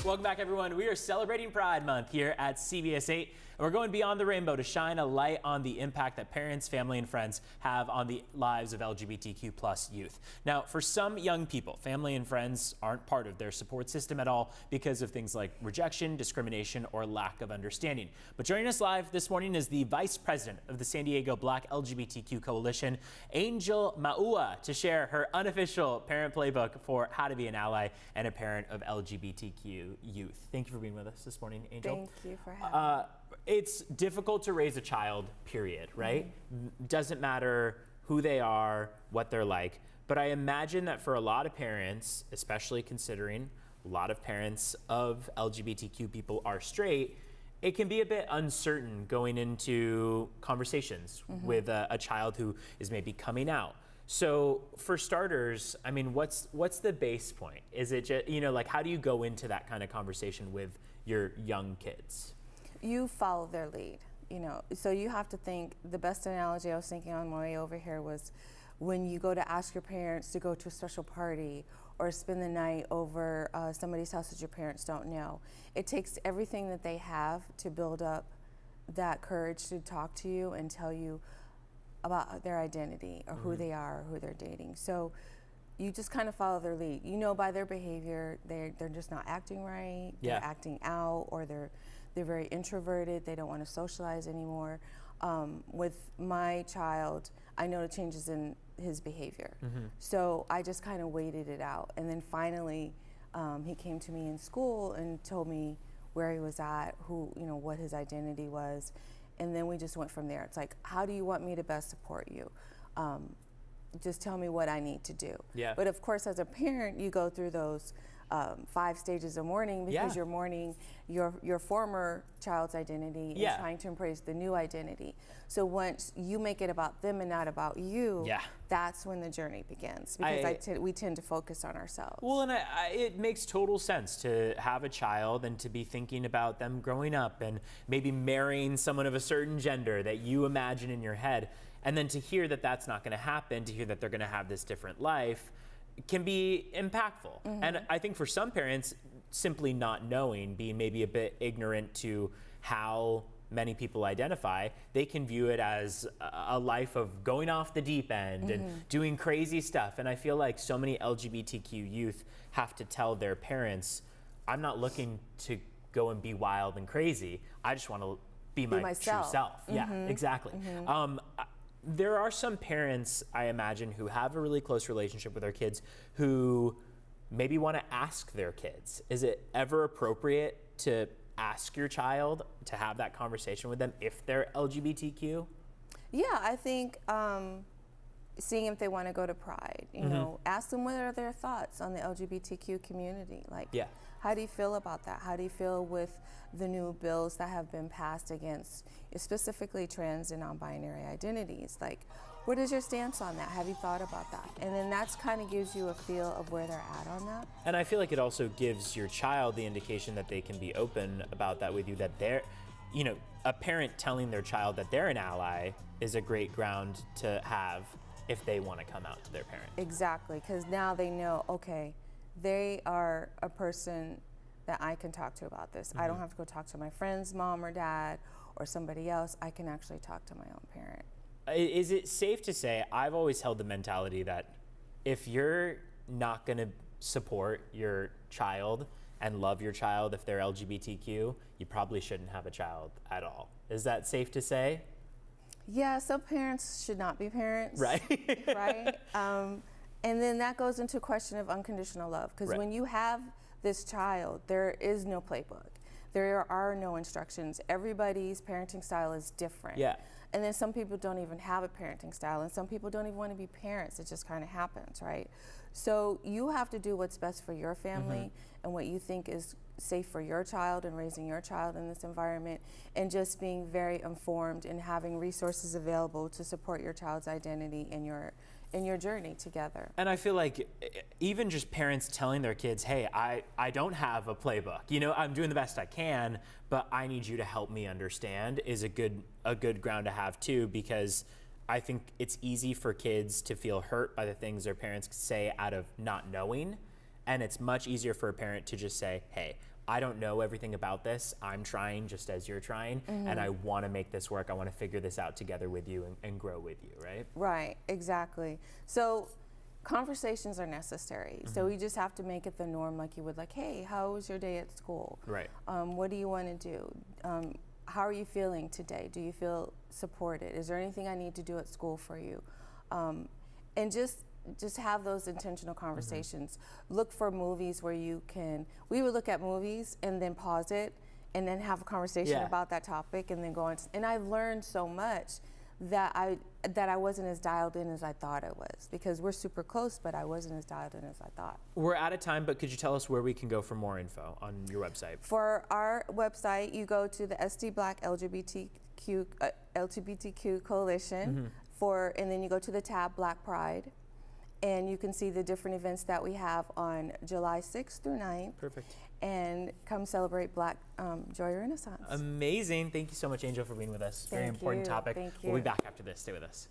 Welcome back, everyone. We are celebrating Pride Month here at CBS 8, and we're going beyond the rainbow to shine a light on the impact that parents, family, and friends have on the lives of LGBTQ plus youth. Now, for some young people, family and friends aren't part of their support system at all because of things like rejection, discrimination, or lack of understanding. But joining us live this morning is the Vice President of the San Diego Black LGBTQ Coalition, Angelle Maua, to share her unofficial parent playbook for how to be an ally and a parent of LGBTQ youth. Thank you for being with us this morning, Angelle. Thank you for having me. It's difficult to raise a child, period, right? Doesn't matter who they are, what they're like. But I imagine that for a lot of parents, especially considering a lot of parents of LGBTQ people are straight, it can be a bit uncertain going into conversations with a child who is maybe coming out. So for starters, I mean, what's the base point? Is it just, like how do you go into that kind of conversation with your young kids? You follow their lead, so you have to think. The best analogy I was thinking on my way over here was when you go to ask your parents to go to a special party or spend the night over somebody's house that your parents don't know. It takes everything that they have to build up that courage to talk to you and tell you about their identity or who they are or who they're dating. So you just kind of follow their lead. By their behavior, they're just not acting right, they're acting out, or they're very introverted, they don't want to socialize anymore. With my child, I noticed changes in his behavior. So I just kind of waited it out. And then finally, he came to me in school and told me where he was at, what his identity was. And then we just went from there. It's like, how do you want me to best support you? Just tell me what I need to do. But of course, as a parent, you go through those 5 stages of mourning because you're mourning your former child's identity and trying to embrace the new identity. So once you make it about them and not about you, that's when the journey begins, because we tend to focus on ourselves. Well, and it makes total sense to have a child and to be thinking about them growing up and maybe marrying someone of a certain gender that you imagine in your head. And then to hear that that's not going to happen, to hear that they're going to have this different life, can be impactful. And I think for some parents, simply not knowing, being maybe a bit ignorant to how many people identify, they can view it as a life of going off the deep end and doing crazy stuff. And I feel like so many LGBTQ youth have to tell their parents, I'm not looking to go and be wild and crazy. I just want to be my true self. Yeah, exactly. There are some parents, I imagine, who have a really close relationship with their kids who maybe want to ask their kids. Is it ever appropriate to ask your child to have that conversation with them if they're LGBTQ? Yeah, I think seeing if they want to go to Pride, ask them what are their thoughts on the LGBTQ community. How do you feel about that? How do you feel with the new bills that have been passed against specifically trans and non-binary identities? What is your stance on that? Have you thought about that? And then that's kind of gives you a feel of where they're at on that. And I feel like it also gives your child the indication that they can be open about that with you, that they're, a parent telling their child that they're an ally is a great ground to have if they want to come out to their parent. Exactly, because now they know, okay, they are a person that I can talk to about this. I don't have to go talk to my friend's mom or dad or somebody else. I can actually talk to my own parent. Is it safe to say, I've always held the mentality that if you're not going to support your child and love your child if they're LGBTQ, you probably shouldn't have a child at all. Is that safe to say? Yeah, some parents should not be parents. Right. Right. And then that goes into a question of unconditional love, because when you have this child, there is no playbook. There are no instructions. Everybody's parenting style is different. And then some people don't even have a parenting style, and some people don't even want to be parents. It just kind of happens, right? So you have to do what's best for your family and what you think is safe for your child and raising your child in this environment, and just being very informed and having resources available to support your child's identity in your journey together. And I feel like even just parents telling their kids, hey, I don't have a playbook. I'm doing the best I can, but I need you to help me understand, is a good ground to have too, because I think it's easy for kids to feel hurt by the things their parents say out of not knowing. And it's much easier for a parent to just say, hey, I don't know everything about this. I'm trying just as you're trying, and I want to make this work. I want to figure this out together with you and grow with you, right? Right, exactly. So conversations are necessary. So we just have to make it the norm, like you would, like, hey, how was your day at school? Right. What do you want to do? How are you feeling today? Do you feel supported? Is there anything I need to do at school for you? And just have those intentional conversations. Look for movies where you can, we would look at movies and then pause it and then have a conversation about that topic and then go on. And I've learned so much that I wasn't as dialed in as I thought I was, because we're super close, but I wasn't as dialed in as I thought. We're out of time, but could you tell us where we can go for more info on your website? For our website, you go to the SD Black LGBTQ Coalition, and then you go to the tab Black Pride, and you can see the different events that we have on July 6th through 9th. Perfect. And come celebrate Black Joy Renaissance. Amazing. Thank you so much, Angel, for being with us. Very important topic. Thank you. We'll be back after this. Stay with us.